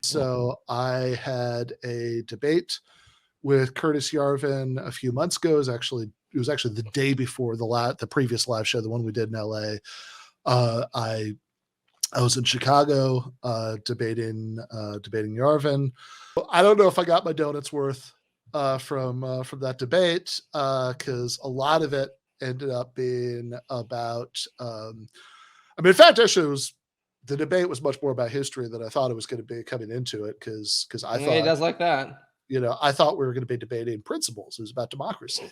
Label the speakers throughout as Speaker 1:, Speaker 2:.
Speaker 1: So I had a debate with Curtis Yarvin a few months ago. It was actually the day before the previous live show, the one we did in LA. I was in Chicago debating Yarvin. I don't know if I got my donut's worth from that debate, because a lot of it ended up being about. In fact, actually, the debate was much more about history than I thought it was going to be coming into it, because I thought
Speaker 2: he does like that.
Speaker 1: I thought we were going to be debating principles. It was about democracy,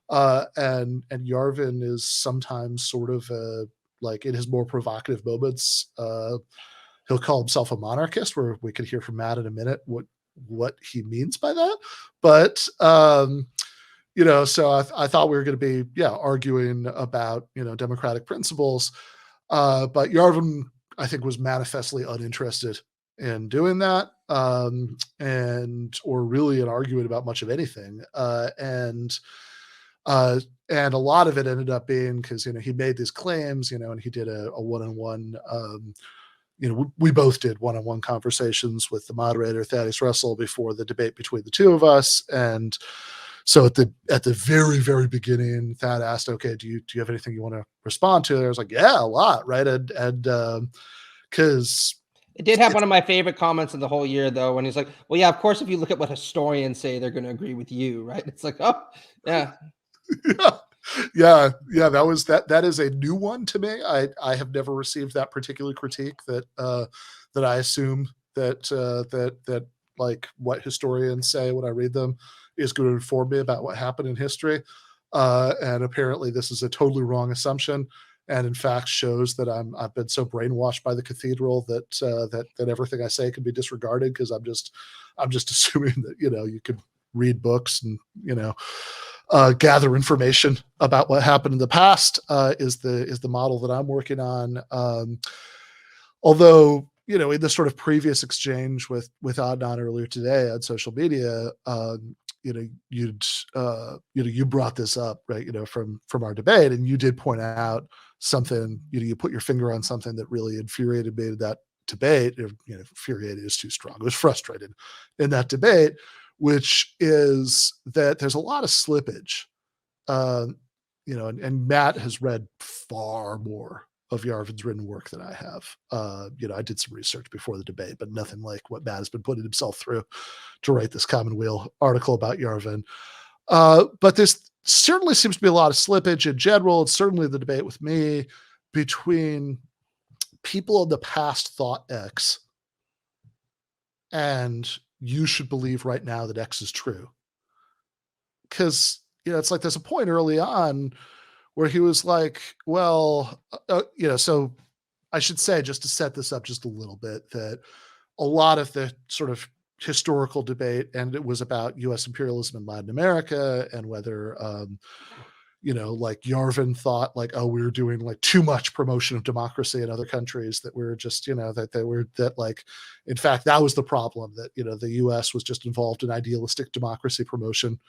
Speaker 1: and Yarvin is sometimes sort of in his more provocative moments, he'll call himself a monarchist, where we could hear from Matt in a minute what he means by that. But so I thought we were going to be arguing about democratic principles, but Yarvin, I think, was manifestly uninterested in doing that, or really in arguing about much of anything, and a lot of it ended up being because he made these claims, and he did a one-on-one. We both did one-on-one conversations with the moderator Thaddeus Russell before the debate between the two of us, and so at the very, very beginning, Thad asked, "Okay, do you have anything you want to respond to?" I was like, "Yeah, a lot, right?" And because
Speaker 2: it did have one of my favorite comments of the whole year, though, when he's like, "Well, yeah, of course, if you look at what historians say, they're going to agree with you, right?" It's like, oh, yeah.
Speaker 1: yeah. That is a new one to me. I have never received that particular critique that I assume that like what historians say when I read them is going to inform me about what happened in history. And apparently this is a totally wrong assumption, and in fact shows that I've been so brainwashed by the cathedral that everything I say can be disregarded, because I'm just assuming that you could read books and gather information about what happened in the past is the model that I'm working on. Although in the sort of previous exchange with Adnan earlier today on social media, you brought this up, right? From our debate, and you did point out something. You put your finger on something that really infuriated me in that debate. Infuriated is too strong. It was frustrated in that debate, which is that there's a lot of slippage. And Matt has read far more of Yarvin's written work than I have. I did some research before the debate, but nothing like what Matt has been putting himself through to write this Commonweal article about Yarvin. But this certainly seems to be a lot of slippage in general. It's certainly the debate with me between people in the past thought X, and you should believe right now that X is true. Because, it's like there's a point early on where he was like, well, so I should say, just to set this up just a little bit, that a lot of the sort of historical debate, and it was about U.S. imperialism in Latin America, and whether, like Yarvin thought like, oh, we were doing like too much promotion of democracy in other countries, that we were just, that in fact, that was the problem, that, the U.S. was just involved in idealistic democracy promotion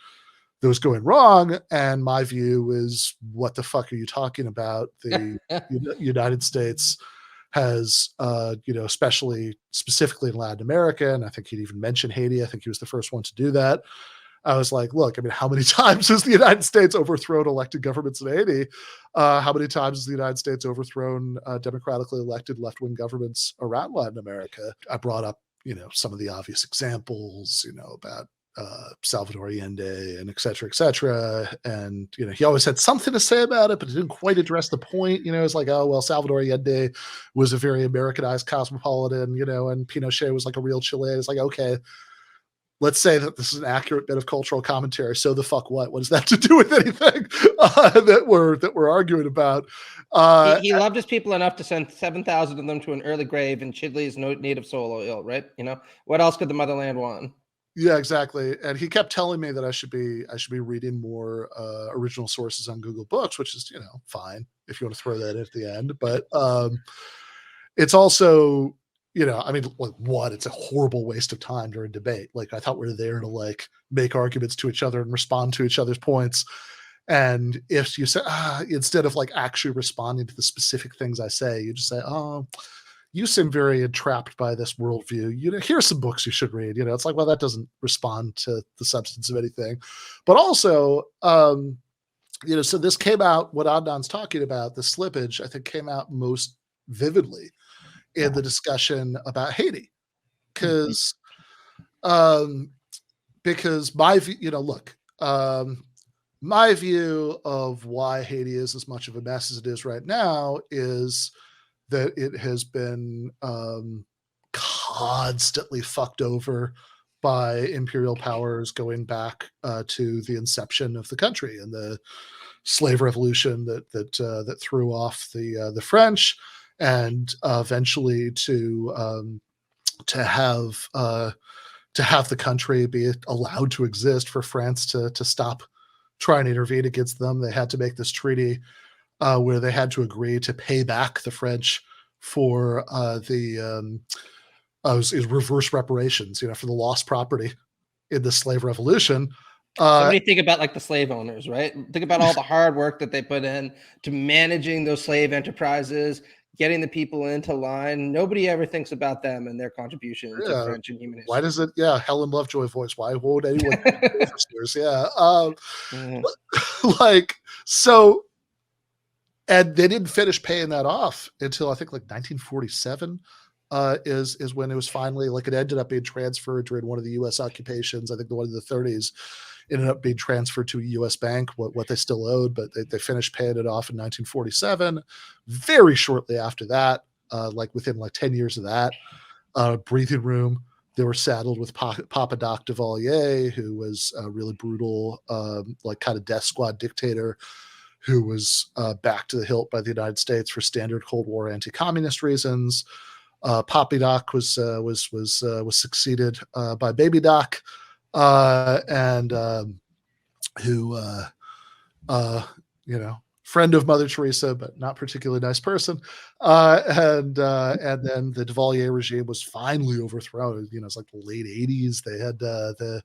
Speaker 1: that was going wrong. And my view is, what the fuck are you talking about? The United States has, especially specifically in Latin America, and I think he'd even mentioned Haiti. I think he was the first one to do that. I was like, look, how many times has the United States overthrown elected governments in Haiti? How many times has the United States overthrown democratically elected left-wing governments around Latin America? I brought up, some of the obvious examples, about Salvador Allende and et cetera, and he always had something to say about it, but he didn't quite address the point. It's like, oh well, Salvador Allende was a very Americanized cosmopolitan, and Pinochet was like a real Chilean. It's like, okay, let's say that this is an accurate bit of cultural commentary. So the fuck what does that have to do with anything that we're arguing about?
Speaker 2: He loved his people enough to send 7,000 of them to an early grave in Chile's native soil oil, right? What else could the motherland want?
Speaker 1: Yeah, exactly. And he kept telling me that I should be reading more original sources on Google Books, which is, fine if you want to throw that at the end. But it's also, it's a horrible waste of time during debate. Like, I thought we were there to make arguments to each other and respond to each other's points. And if you say, instead of actually responding to the specific things I say, you just say, oh, you seem very entrapped by this worldview. Here's some books you should read. It's like, well, that doesn't respond to the substance of anything. But also, so this came out, what Adnan's talking about, the slippage, I think came out most vividly in the discussion about Haiti. Because my view, my view of why Haiti is as much of a mess as it is right now is that it has been constantly fucked over by imperial powers going back to the inception of the country and the slave revolution that threw off the French, and eventually to have the country be allowed to exist, for France to stop trying to intervene against them. They had to make this treaty where they had to agree to pay back the French for reverse reparations, for the lost property in the slave revolution.
Speaker 2: Somebody think about like the slave owners, right? Think about all the hard work that they put in to managing those slave enterprises, getting the people into line. Nobody ever thinks about them and their contribution to French and human history.
Speaker 1: Why does it? Yeah, Helen Lovejoy voice. Why won't anyone? Yeah, so, and they didn't finish paying that off until I think like 1947. Is when it was finally, like, it ended up being transferred during one of the U.S. occupations. I think the one in the 30s ended up being transferred to a U.S. bank, what they still owed, but they finished paying it off in 1947. Very shortly after that, like within like 10 years of that, Breathing Room, they were saddled with Papa Doc Duvalier, who was a really brutal, like kind of death squad dictator, who was backed to the hilt by the United States for standard Cold War anti-communist reasons. Poppy Doc was succeeded by Baby Doc, and who friend of Mother Teresa, but not particularly nice person. And then the Duvalier regime was finally overthrown. It's like the late 80s. They had the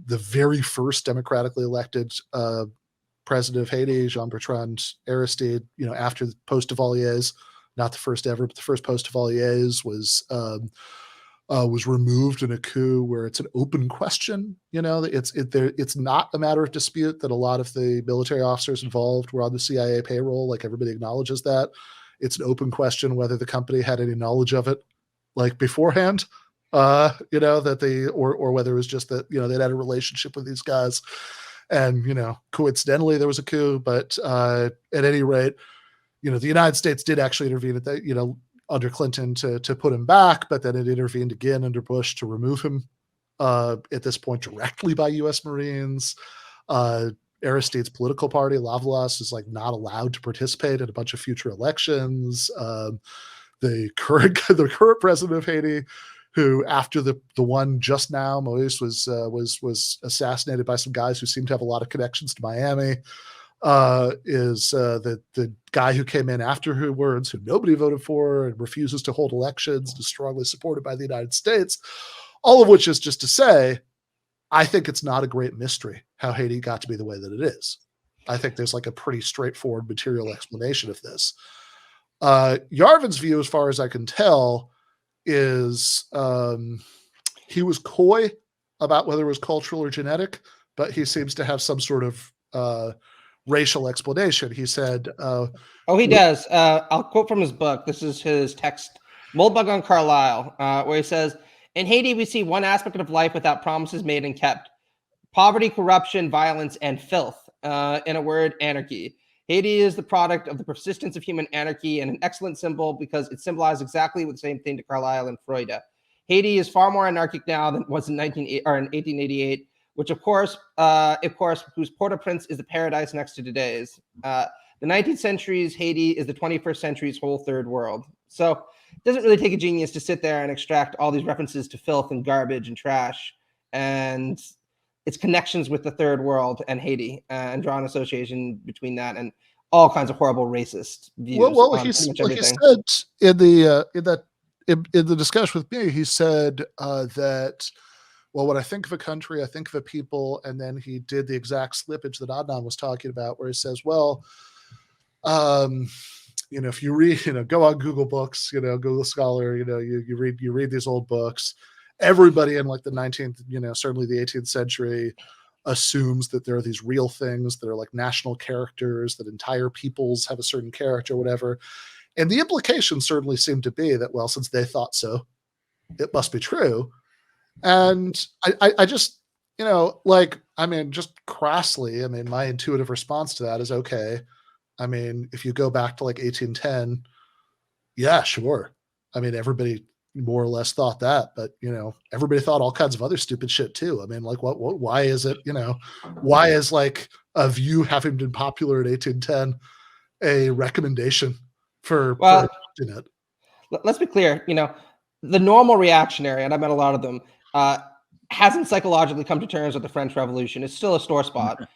Speaker 1: very first democratically elected president of Haiti, Jean-Bertrand Aristide, after the post-Duvaliers. Not the first ever, but the first post-Duvaliers was removed in a coup where it's an open question. It's not a matter of dispute that a lot of the military officers involved were on the CIA payroll. Like, everybody acknowledges that. It's an open question whether the company had any knowledge of it, like, beforehand. That they or whether it was just that they'd had a relationship with these guys, and coincidentally there was a coup. But at any rate, the United States did actually intervene at that, under Clinton to put him back, but then it intervened again under Bush to remove him at this point directly by U.S. Marines. Aristide's political party, Lavalas, is like not allowed to participate in a bunch of future elections. The current president of Haiti, who after the one just now, Moise, was assassinated by some guys who seem to have a lot of connections to Miami. Is the guy who came in after her words, who nobody voted for and refuses to hold elections, is strongly supported by the United States. All of which is just to say, I think it's not a great mystery how Haiti got to be the way that it is. I think there's like a pretty straightforward material explanation of this. Yarvin's view, as far as I can tell, is he was coy about whether it was cultural or genetic, but he seems to have some sort of racial explanation. He said,
Speaker 2: he does. I'll quote from his book. This is his text, Moldbug on Carlisle, where he says, in Haiti, we see one aspect of life without promises made and kept: poverty, corruption, violence, and filth. In a word, anarchy. Haiti is the product of the persistence of human anarchy, and an excellent symbol because it symbolizes exactly the same thing to Carlyle and Freud. Haiti is far more anarchic now than it was in 1888, which of course, whose Port-au-Prince is the paradise next to today's. The 19th century's Haiti is the 21st century's whole third world. So it doesn't really take a genius to sit there and extract all these references to filth and garbage and trash and its connections with the third world and Haiti, and draw an association between that and all kinds of horrible racist views.
Speaker 1: Well, he said in the discussion with me, he said that, well, when I think of a country, I think of a people, and then he did the exact slippage that Adnan was talking about, where he says, well, if you read, go on Google Books, Google Scholar, you read these old books. Everybody in like the 19th, certainly the 18th century assumes that there are these real things that are like national characters, that entire peoples have a certain character, whatever. And the implication certainly seemed to be that, well, since they thought so, it must be true. And I just, just crassly, my intuitive response to that is okay. If you go back to like 1810, yeah, sure. Everybody more or less thought that, but everybody thought all kinds of other stupid shit too. Like why is it, why is like a view having been popular in 1810 a recommendation for adopting it?
Speaker 2: Let's be clear, the normal reactionary, and I met a lot of them, hasn't psychologically come to terms with the French Revolution. It's still a store spot.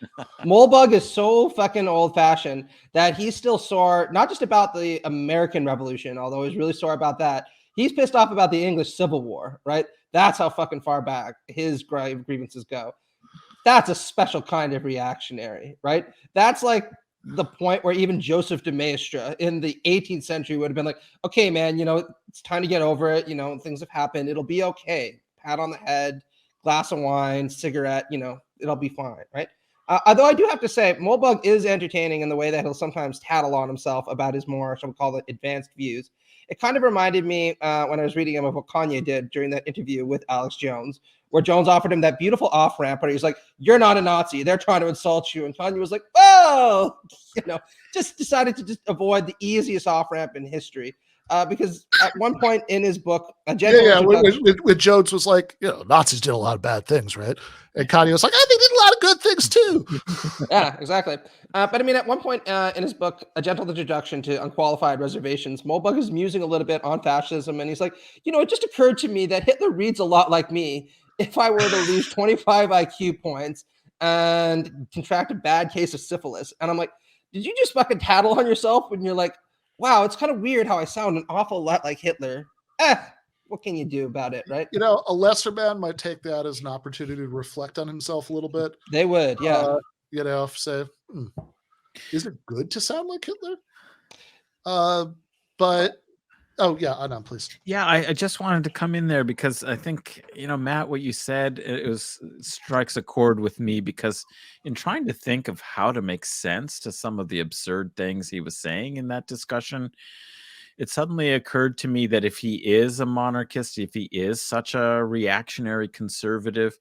Speaker 2: Molebug is so fucking old-fashioned that he's still sore, not just about the American Revolution, although he's really sore about that. He's pissed off about the English Civil War, right? That's how fucking far back his grievances go. That's a special kind of reactionary, right? That's like the point where even Joseph de Maistre in the 18th century would have been like, okay, man, it's time to get over it. Things have happened. It'll be okay. Pat on the head, glass of wine, cigarette, it'll be fine, right? Although I do have to say, Molebug is entertaining in the way that he'll sometimes tattle on himself about his more, shall we call it, advanced views. It kind of reminded me when I was reading him of what Kanye did during that interview with Alex Jones, where Jones offered him that beautiful off-ramp where he's like, you're not a Nazi. They're trying to insult you. And Kanye was like, whoa, just decided to just avoid the easiest off-ramp in history. Because at one point in his book, a gentle
Speaker 1: when Jones was like, Nazis did a lot of bad things, right? And Kanye was like, I think they did a lot of good things too.
Speaker 2: Yeah, exactly. But at one point in his book, A Gentle Introduction to Unqualified Reservations, Molebug is musing a little bit on fascism, and he's like, it just occurred to me that Hitler reads a lot like me. If I were to lose 25 IQ points and contract a bad case of syphilis, and I'm like, did you just fucking tattle on yourself when you're like, wow, it's kind of weird how I sound an awful lot like Hitler. What can you do about it, right?
Speaker 1: A lesser man might take that as an opportunity to reflect on himself a little bit.
Speaker 2: They would, yeah.
Speaker 1: Say, is it good to sound like Hitler? But oh yeah, Anand, please.
Speaker 3: Yeah, I just wanted to come in there because I think, Matt, what you said, strikes a chord with me, because in trying to think of how to make sense to some of the absurd things he was saying in that discussion, it suddenly occurred to me that if he is a monarchist, if he is such a reactionary conservative,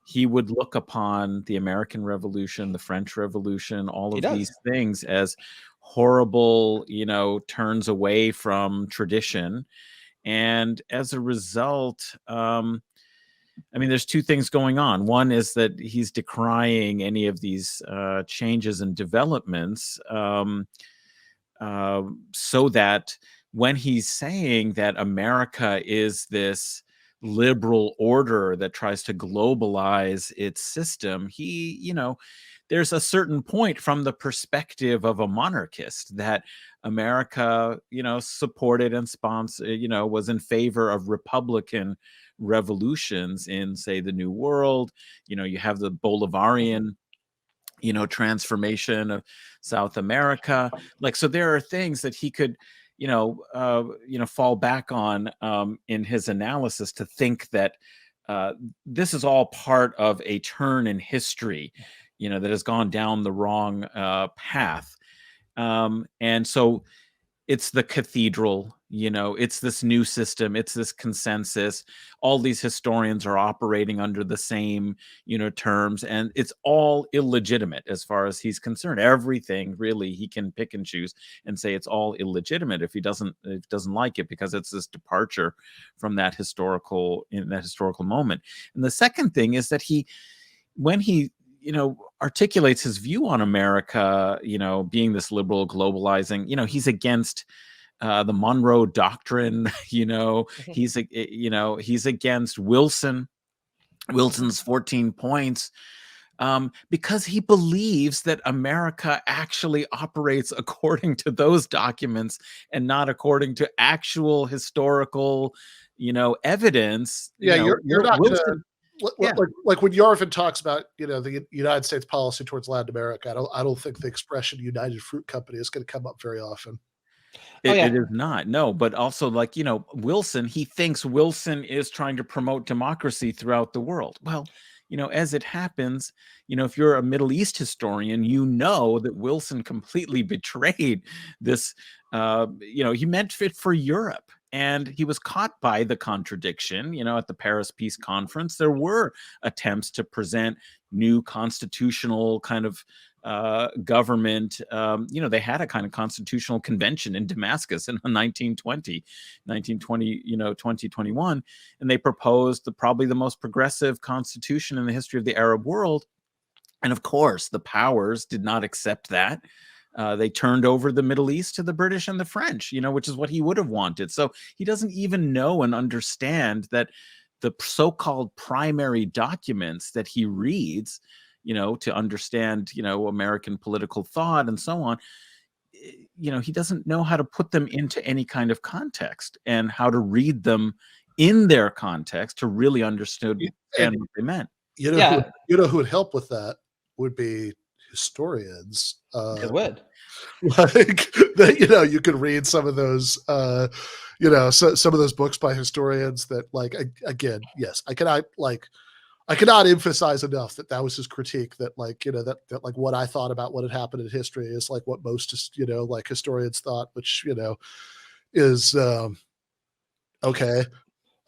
Speaker 3: he would look upon the American Revolution, the French Revolution, all of these things as horrible, turns away from tradition. And as a result, there's two things going on. One is that he's decrying any of these changes and developments, so that when he's saying that America is this liberal order that tries to globalize its system, there's a certain point from the perspective of a monarchist that America, supported and sponsored, was in favor of Republican revolutions in, say, the New World. You have the Bolivarian, transformation of South America. So there are things that he could, fall back on in his analysis to think that this is all part of a turn in history, that has gone down the wrong path. And so it's the cathedral, it's this new system, it's this consensus. All these historians are operating under the same, terms, and it's all illegitimate as far as he's concerned. Everything really he can pick and choose and say it's all illegitimate if he doesn't like it, because it's this departure from that historical moment. And the second thing is that when he articulates his view on America, being this liberal, globalizing, he's against the Monroe Doctrine, he's against Wilson's 14 points, because he believes that America actually operates according to those documents and not according to actual historical, evidence.
Speaker 1: Yeah, you're not Wilson, like when Yarvin talks about the United States policy towards Latin America, I don't think the expression United Fruit Company is going to come up very often.
Speaker 3: It is not. No, but also, like, Wilson, he thinks Wilson is trying to promote democracy throughout the world. Well, as it happens, if you're a Middle East historian, that Wilson completely betrayed this. He meant it for Europe. And he was caught by the contradiction. At the Paris Peace Conference, there were attempts to present new constitutional kind of government. They had a kind of constitutional convention in Damascus in 1920, 2021, and they proposed probably the most progressive constitution in the history of the Arab world. And of course, the powers did not accept that. They turned over the Middle East to the British and the French, which is what he would have wanted. So he doesn't even know and understand that the so-called primary documents that he reads, to understand, American political thought and so on, he doesn't know how to put them into any kind of context and how to read them in their context to really understand what they meant.
Speaker 1: Who would help with that would be historians.
Speaker 2: It would.
Speaker 1: Like you could read some of those some of those books by historians that, like, again, yes, I cannot emphasize enough that was his critique, that that like what I thought about what had happened in history is like what most historians thought, which is okay.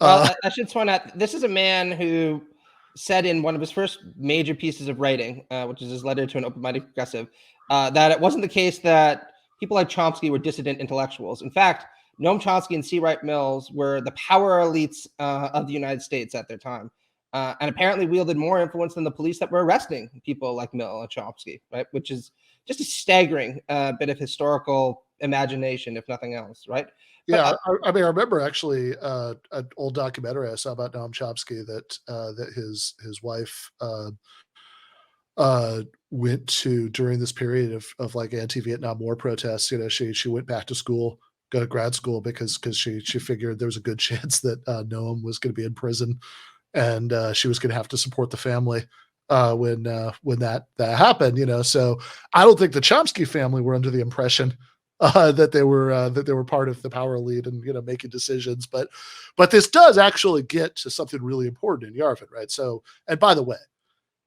Speaker 2: Well, I should point out, this is a man who said in one of his first major pieces of writing, which is his letter to an open-minded progressive, that it wasn't the case that people like Chomsky were dissident intellectuals. In fact, Noam Chomsky and C. Wright Mills were the power elites of the United States at their time, and apparently wielded more influence than the police that were arresting people like Mill and Chomsky, right? Which is just a staggering bit of historical imagination, if nothing else, right?
Speaker 1: Yeah, I mean, I remember actually an old documentary I saw about Noam Chomsky that his wife went to during this period of like anti-Vietnam War protests. She went back to school, go to grad school, because she figured there was a good chance that Noam was going to be in prison, and she was going to have to support the family when that happened. So I don't think the Chomsky family were under the impression that they were part of the power elite and making decisions, but this does actually get to something really important in Yarvin, right? So, and by the way,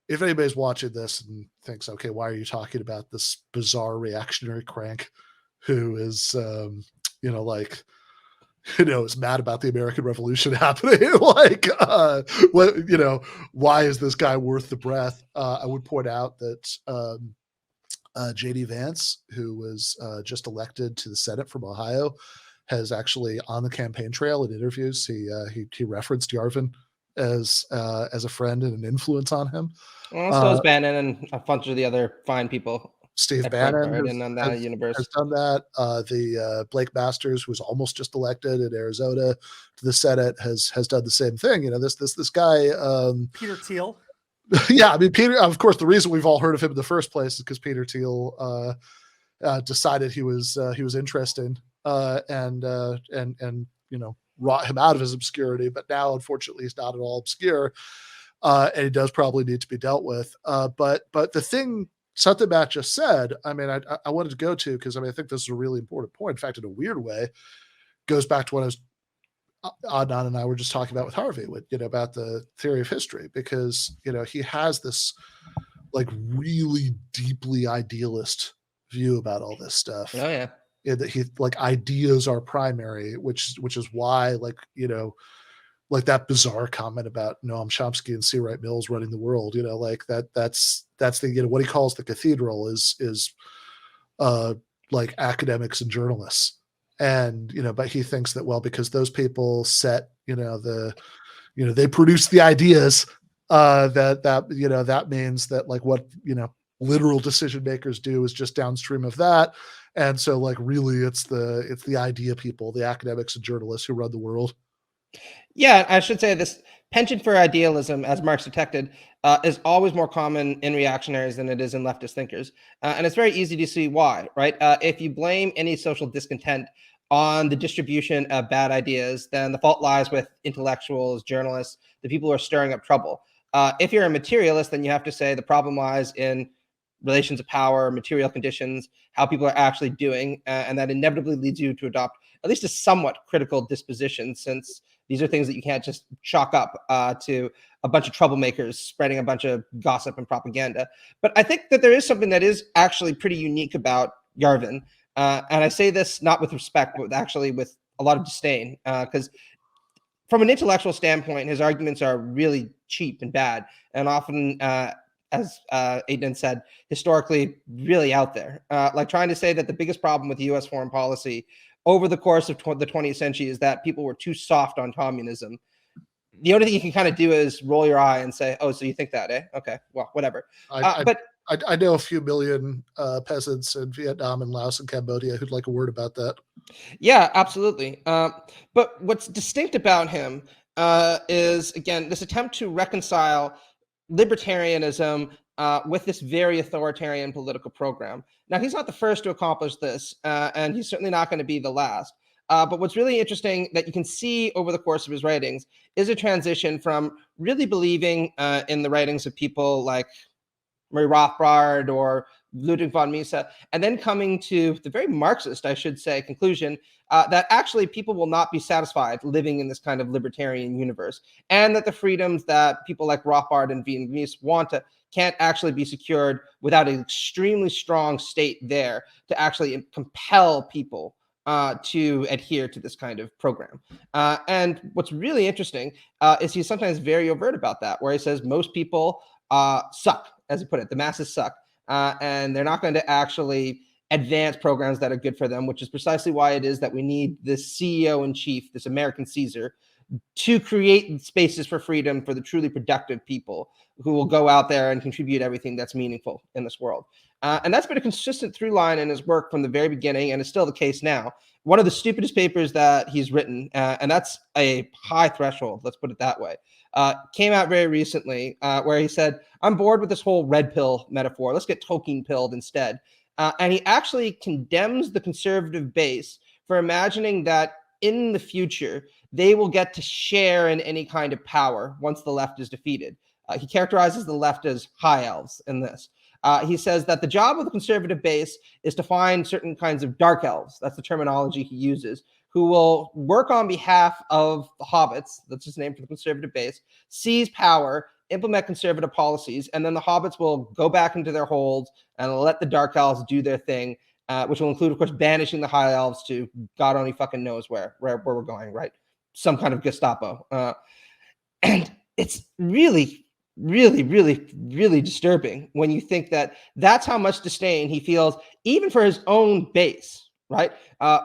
Speaker 1: if anybody's watching this and thinks, okay, why are you talking about this bizarre reactionary crank who is is mad about the American Revolution happening? Like, why is this guy worth the breath? I would point out that J.D. Vance, who was just elected to the Senate from Ohio, has actually, on the campaign trail in interviews, he referenced Yarvin as a friend and an influence on him.
Speaker 2: So is Bannon and a bunch of the other fine people.
Speaker 1: Steve Bannon has done that. The Blake Masters, who was almost just elected in Arizona to the Senate, has done the same thing. This guy,
Speaker 4: Peter Thiel.
Speaker 1: Yeah, I mean, Peter, of course, the reason we've all heard of him in the first place is because Peter Thiel decided he was interesting and wrought him out of his obscurity. But now, unfortunately, he's not at all obscure, and he does probably need to be dealt with. But the thing, something Matt just said, I mean, I wanted to go to, because I mean, I think this is a really important point. In fact, in a weird way, goes back to what I was Adnan and I were just talking about with Harvey, about the theory of history, because he has this like really deeply idealist view about all this stuff.
Speaker 2: Oh yeah,
Speaker 1: that he like ideas are primary, which is why like that bizarre comment about Noam Chomsky and C. Wright Mills running the world. Like that's the what he calls the cathedral is like academics and journalists. And but he thinks that, well, because those people set they produce the ideas, that means that like what literal decision makers do is just downstream of that. And so like really it's the idea people, the academics and journalists who run the world.
Speaker 2: Yeah, I should say this penchant for idealism, as Marx detected, is always more common in reactionaries than it is in leftist thinkers. And it's very easy to see why, right? If you blame any social discontent on the distribution of bad ideas, then the fault lies with intellectuals, journalists, the people who are stirring up trouble. If you're a materialist, then you have to say the problem lies in relations of power, material conditions, how people are actually doing, and that inevitably leads you to adopt at least a somewhat critical disposition, since these are things that you can't just chalk up to a bunch of troublemakers spreading a bunch of gossip and propaganda. But I think that there is something that is actually pretty unique about Yarvin. And I say this not with respect, but actually with a lot of disdain, because from an intellectual standpoint, his arguments are really cheap and bad, and often, as Aiden said, historically really out there. Like trying to say that the biggest problem with U.S. foreign policy over the course of the 20th century is that people were too soft on communism. The only thing you can kind of do is roll your eye and say, "Oh, so you think that, eh? Okay, well, whatever." But
Speaker 1: I know a few million peasants in Vietnam and Laos and Cambodia who'd like a word about that.
Speaker 2: yeah, absolutely. But what's distinct about him is, again, this attempt to reconcile libertarianism with this very authoritarian political program. Now, he's not the first to accomplish this, and he's certainly not going to be the last. But what's really interesting that you can see over the course of his writings is a transition from really believing in the writings of people like Murray Rothbard or Ludwig von Mises, and then coming to the very Marxist, I should say, conclusion that actually people will not be satisfied living in this kind of libertarian universe, and that the freedoms that people like Rothbard and von Mises want can't actually be secured without an extremely strong state there to actually compel people to adhere to this kind of program. And what's really interesting is he's sometimes very overt about that, where he says most people suck, as he put it, the masses suck. And they're not going to actually advance programs that are good for them, which is precisely why it is that we need this CEO in chief, this American Caesar, to create spaces for freedom for the truly productive people who will go out there and contribute everything that's meaningful in this world. And that's been a consistent through line in his work from the very beginning, and is still the case now. One of the stupidest papers that he's written, and that's a high threshold, let's put it that way, came out very recently, where he said, "I'm bored with this whole red pill metaphor. Let's get Tolkien pilled instead." And he actually condemns the conservative base for imagining that in the future, they will get to share in any kind of power once the left is defeated. He characterizes the left as high elves in this. He says that the job of the conservative base is to find certain kinds of dark elves. That's the terminology he uses, who will work on behalf of the hobbits, that's his name for the conservative base, seize power, implement conservative policies, and then the hobbits will go back into their holds and let the dark elves do their thing, which will include, of course, banishing the high elves to God only fucking knows where we're going, right? Some kind of Gestapo. And it's really, really, really, really disturbing when you think that that's how much disdain he feels, even for his own base, right?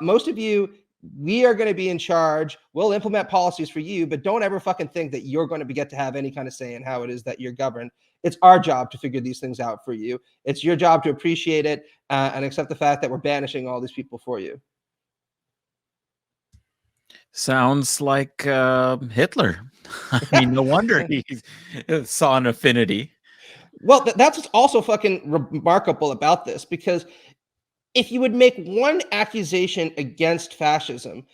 Speaker 2: Most of you, we are going to be in charge. We'll implement policies for you, but don't ever fucking think that you're going to get to have any kind of say in how it is that you're governed. It's our job to figure these things out for you. It's your job to appreciate it and accept the fact that we're banishing all these people for you.
Speaker 3: Sounds like Hitler. I mean, no wonder he saw an affinity.
Speaker 2: Well, that's what's also fucking remarkable about this, because if you would make one accusation against fascism,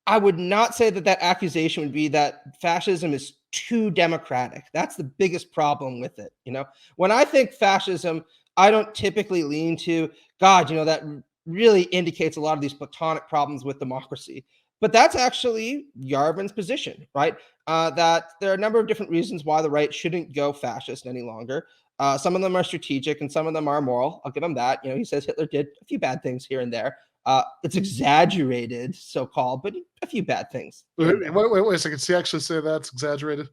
Speaker 2: I would not say that that accusation would be that fascism is too democratic. That's the biggest problem with it. You know, when I think fascism, I don't typically lean to, God, you know, that really indicates a lot of these platonic problems with democracy. But that's actually Yarvin's position, right? That there are a number of different reasons why the right shouldn't go fascist any longer. Some of them are strategic and some of them are moral. I'll give him that. You know, he says Hitler did a few bad things here and there. It's exaggerated, so-called, but a few bad things.
Speaker 1: Wait a second. Does he actually say that's exaggerated?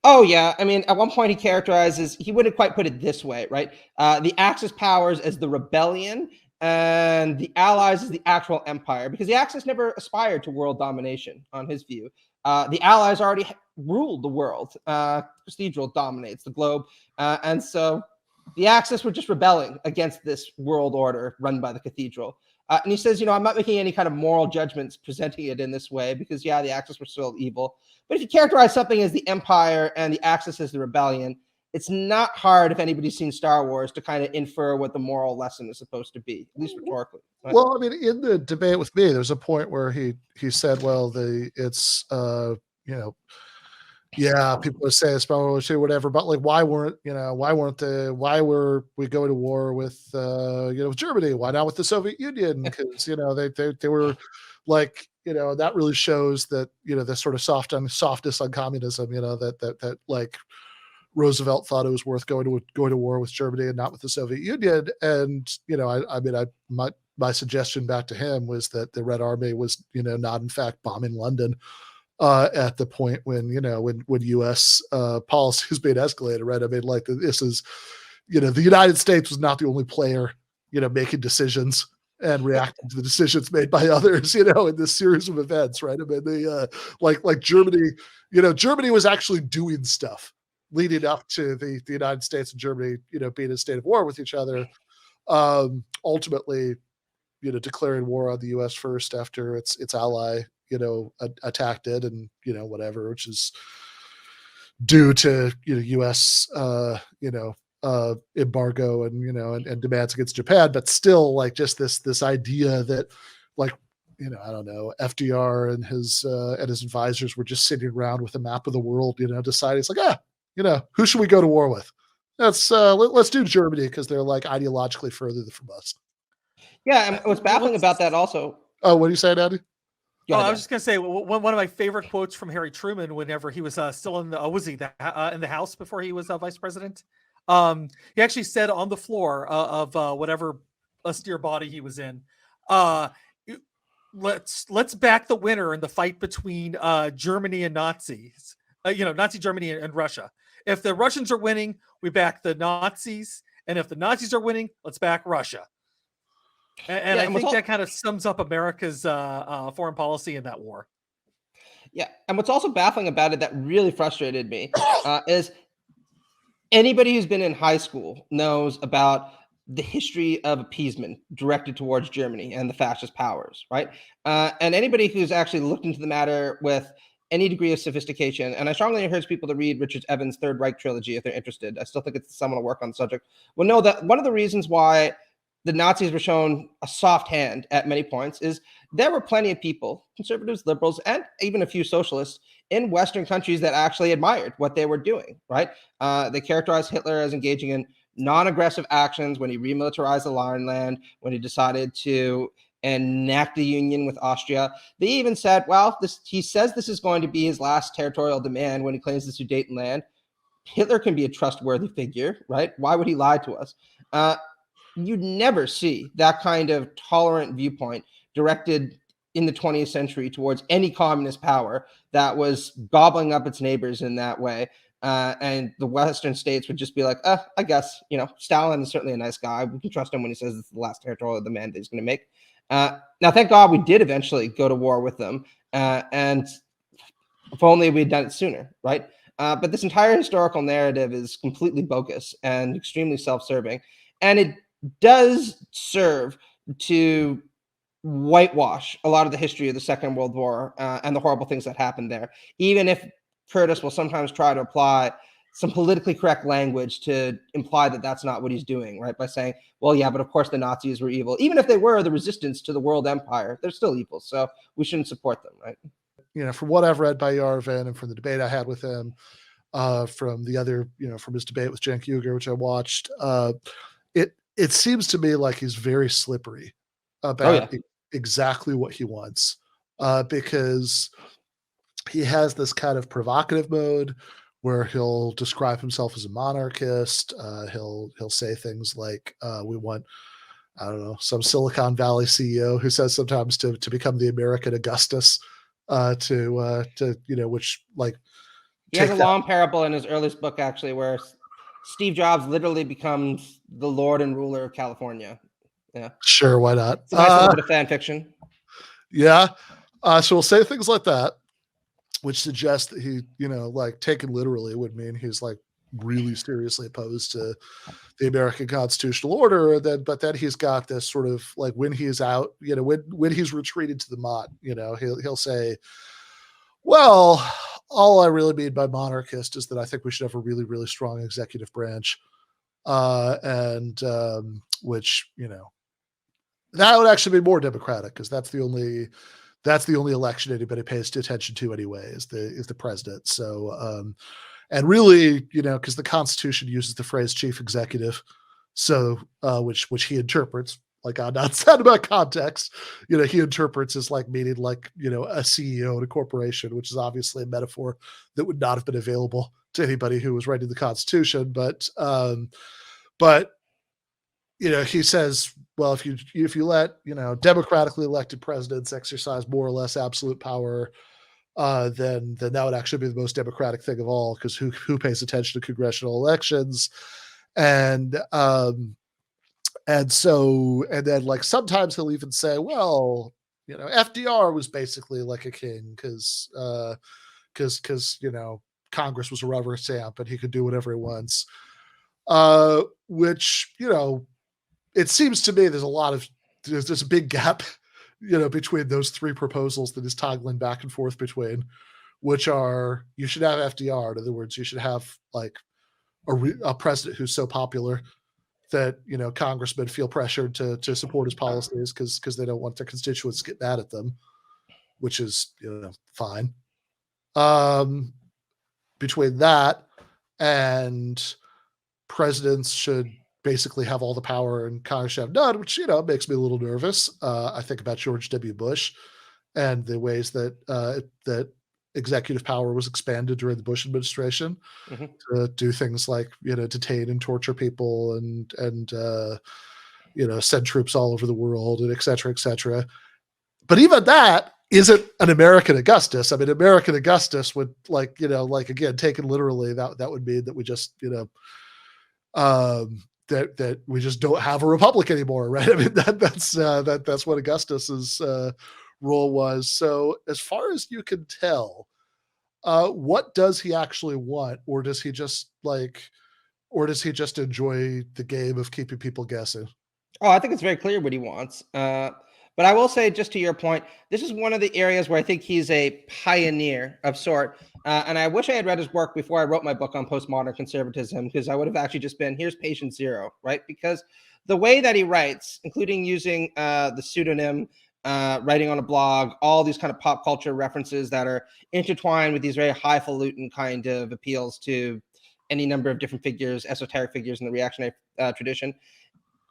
Speaker 2: Oh, yeah. I mean, at one point he characterizes, he wouldn't quite put it this way, right? The Axis powers as the rebellion and the Allies as the actual empire, because the Axis never aspired to world domination, on his view. The Allies already ruled the world. Cathedral dominates the globe. And so the Axis were just rebelling against this world order run by the Cathedral. And he says, you know, I'm not making any kind of moral judgments presenting it in this way because, yeah, the Axis were still evil. But if you characterize something as the empire and the Axis as the rebellion, it's not hard, if anybody's seen Star Wars, to kind of infer what the moral lesson is supposed to be, at least rhetorically. Right?
Speaker 1: Well, I mean, in the debate with me, there's a point where he said, well, it's you know, Yeah, people are saying it's probably whatever, but like, why were we going to war with, with Germany? Why not with the Soviet Union? Because, they were like, that really shows that, the sort of softness on communism, that like Roosevelt thought it was worth going to war with Germany and not with the Soviet Union. And, my suggestion back to him was that the Red Army was, not in fact bombing London at the point when when U.S. Policy has been escalated, right? I mean, like this is, the United States was not the only player, making decisions and reacting to the decisions made by others, in this series of events, right? I mean, they like Germany, Germany was actually doing stuff leading up to the United States and Germany, being in a state of war with each other. Ultimately, declaring war on the U.S. first after its ally, attacked it, and whatever, which is due to U.S. Embargo and demands against Japan, but still, like, just this idea that, like, I don't know, FDR and his advisors were just sitting around with a map of the world, deciding it's like, who should we go to war with? Let's do Germany because they're like ideologically further from us.
Speaker 2: Yeah, and what's baffling about that also.
Speaker 1: Oh, what do you say, Daddy?
Speaker 4: I was just gonna say one of my favorite quotes from Harry Truman, whenever he was still in the in the House before he was vice president. He actually said on the floor of whatever austere body he was in, let's back the winner in the fight between Germany and Nazis. Nazi Germany and Russia. If the Russians are winning, we back the Nazis, and if the Nazis are winning, let's back Russia. And I think that kind of sums up America's foreign policy in that war.
Speaker 2: Yeah, and what's also baffling about it that really frustrated me is anybody who's been in high school knows about the history of appeasement directed towards Germany and the fascist powers, right? And anybody who's actually looked into the matter with any degree of sophistication, and I strongly encourage people to read Richard Evans' Third Reich trilogy if they're interested. I still think it's seminal work on the subject. Will know that one of the reasons why the Nazis were shown a soft hand at many points is there were plenty of people, conservatives, liberals, and even a few socialists in Western countries that actually admired what they were doing, right? They characterized Hitler as engaging in non-aggressive actions when he remilitarized the Rhineland, when he decided to enact the union with Austria. They even said, well, he says this is going to be his last territorial demand when he claims the Sudetenland. Hitler can be a trustworthy figure, right? Why would he lie to us? You never see that kind of tolerant viewpoint directed in the 20th century towards any communist power that was gobbling up its neighbors in that way. And the Western states would just be like, I guess, Stalin is certainly a nice guy. We can trust him when he says it's the last territorial demand that he's going to make. Now, thank God we did eventually go to war with them. And if only we'd done it sooner, right? But this entire historical narrative is completely bogus and extremely self-serving. And it does serve to whitewash a lot of the history of the Second World War and the horrible things that happened there, even if Curtis will sometimes try to apply some politically correct language to imply that that's not what he's doing, right? By saying, well, yeah, but of course the Nazis were evil. Even if they were the resistance to the world empire, they're still evil. So we shouldn't support them, right?
Speaker 1: From what I've read by Yarvin and from the debate I had with him, from the other, from his debate with Cenk Uygur, which I watched, it seems to me like he's very slippery about exactly what he wants, because he has this kind of provocative mode where he'll describe himself as a monarchist. He'll say things like, we want, I don't know, some Silicon Valley CEO who says sometimes to become the American Augustus, which, like,
Speaker 2: he has a long parable in his earliest book, actually, where Steve Jobs literally becomes the Lord and ruler of California. Yeah,
Speaker 1: sure, why not?
Speaker 2: It's a nice little bit of fan fiction.
Speaker 1: Yeah, so we'll say things like that, which suggests that he, like, taken literally would mean he's like really seriously opposed to the American constitutional order. But then he's got this sort of, like, when he's out, when he's retreated to the Mott, he'll say, well, all I really mean by monarchist is that I think we should have a really, really strong executive branch, which, that would actually be more democratic, because that's the only that's the only election anybody pays attention to anyway, is the president. So, and really, because the Constitution uses the phrase chief executive, so which he interprets like on outside about context, he interprets as like meaning like a CEO in a corporation, which is obviously a metaphor that would not have been available to anybody who was writing the Constitution. But he says, well, if you let democratically elected presidents exercise more or less absolute power, then that would actually be the most democratic thing of all, because who pays attention to congressional elections? And then like sometimes he'll even say, well, FDR was basically like a king because Congress was a rubber stamp and he could do whatever he wants. Which it seems to me there's a big gap between those three proposals that is toggling back and forth between, which are, you should have FDR. In other words, you should have like a president who's so popular that congressmen feel pressured to support his policies because they don't want their constituents to get mad at them, which is fine. Between that and presidents should basically have all the power and Congress should have none, which makes me a little nervous. I think about George W. Bush and the ways that that executive power was expanded during the Bush administration to do things like detain and torture people and send troops all over the world and et cetera, et cetera. But even that isn't an American Augustus. I mean, American Augustus would again, taken literally, that would mean that we just that we just don't have a republic anymore, right? I mean, that's what Augustus's role was. So as far as you can tell, what does he actually want, or does he just enjoy the game of keeping people guessing?
Speaker 2: Oh, I think it's very clear what he wants. But I will say, just to your point, this is one of the areas where I think he's a pioneer of sort. And I wish I had read his work before I wrote my book on postmodern conservatism, because I would have actually just been, here's patient zero, right? Because the way that he writes, including using the pseudonym, writing on a blog, all these kind of pop culture references that are intertwined with these very highfalutin kind of appeals to any number of different figures, esoteric figures in the reactionary tradition.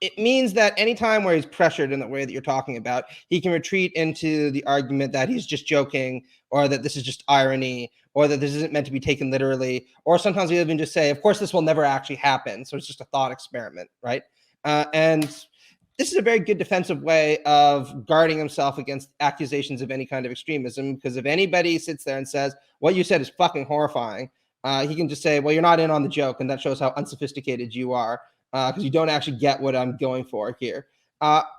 Speaker 2: It means that anytime where he's pressured in the way that you're talking about, he can retreat into the argument that he's just joking, or that this is just irony, or that this isn't meant to be taken literally, or sometimes he'll even just say, of course, this will never actually happen. So it's just a thought experiment, right? And this is a very good defensive way of guarding himself against accusations of any kind of extremism, because if anybody sits there and says, what you said is fucking horrifying, he can just say, well, you're not in on the joke, and that shows how unsophisticated you are, because you don't actually get what I'm going for here.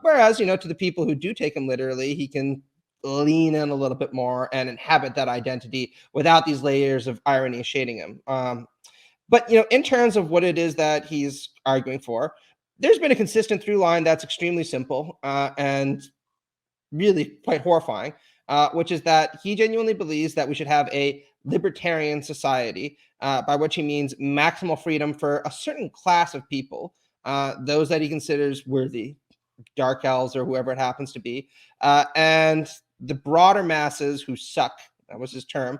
Speaker 2: Whereas, to the people who do take him literally, he can lean in a little bit more and inhabit that identity without these layers of irony shading him. But, in terms of what it is that he's arguing for, there's been a consistent through line that's extremely simple and really quite horrifying, which is that he genuinely believes that we should have a libertarian society, by which he means maximal freedom for a certain class of people, those that he considers worthy, dark elves or whoever it happens to be, and the broader masses who suck, that was his term,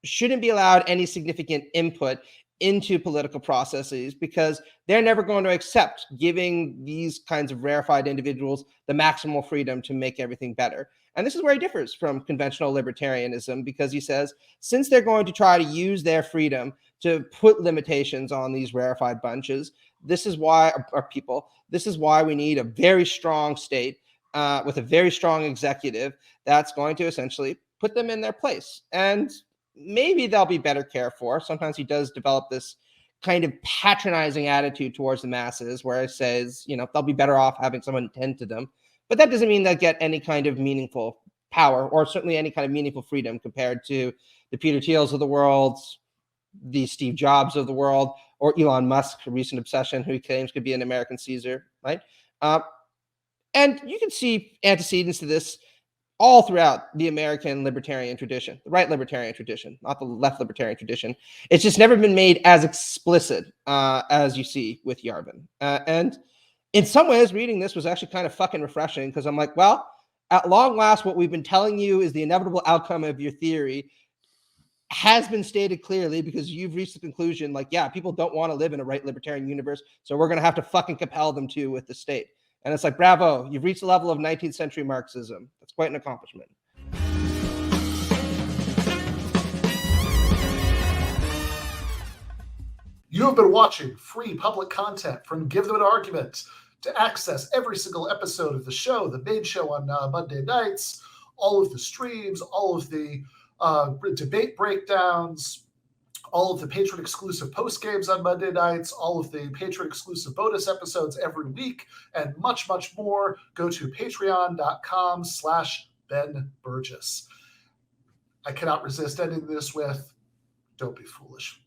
Speaker 2: shouldn't be allowed any significant input into political processes, because they're never going to accept giving these kinds of rarefied individuals the maximal freedom to make everything better. And this is where he differs from conventional libertarianism, because he says, since they're going to try to use their freedom to put limitations on these rarefied bunches, this is why we need a very strong state with a very strong executive that's going to essentially put them in their place. And maybe they'll be better cared for. Sometimes he does develop this kind of patronizing attitude towards the masses, where he says, they'll be better off having someone tend to them. But that doesn't mean they'll get any kind of meaningful power, or certainly any kind of meaningful freedom, compared to the Peter Thiels of the world, the Steve Jobs of the world, or Elon Musk, a recent obsession, who he claims could be an American Caesar, right? And you can see antecedents to this all throughout the American libertarian tradition, the right libertarian tradition, not the left libertarian tradition. It's just never been made as explicit as you see with Yarvin. And in some ways, reading this was actually kind of fucking refreshing, because I'm like, well, At long last, what we've been telling you is the inevitable outcome of your theory has been stated clearly, because you've reached the conclusion, like, yeah, people don't want to live in a right libertarian universe, so we're going to have to fucking compel them to with the state. And it's like, bravo, you've reached the level of 19th century Marxism. That's quite an accomplishment.
Speaker 1: You have been watching free public content from Give Them an Argument. To access every single episode of the show, the main show on Monday nights, all of the streams, all of the debate breakdowns, all of the patron-exclusive postgames on Monday nights, all of the patron-exclusive bonus episodes every week, and much, much more, go to patreon.com/Ben Burgis. I cannot resist ending this with, don't be foolish.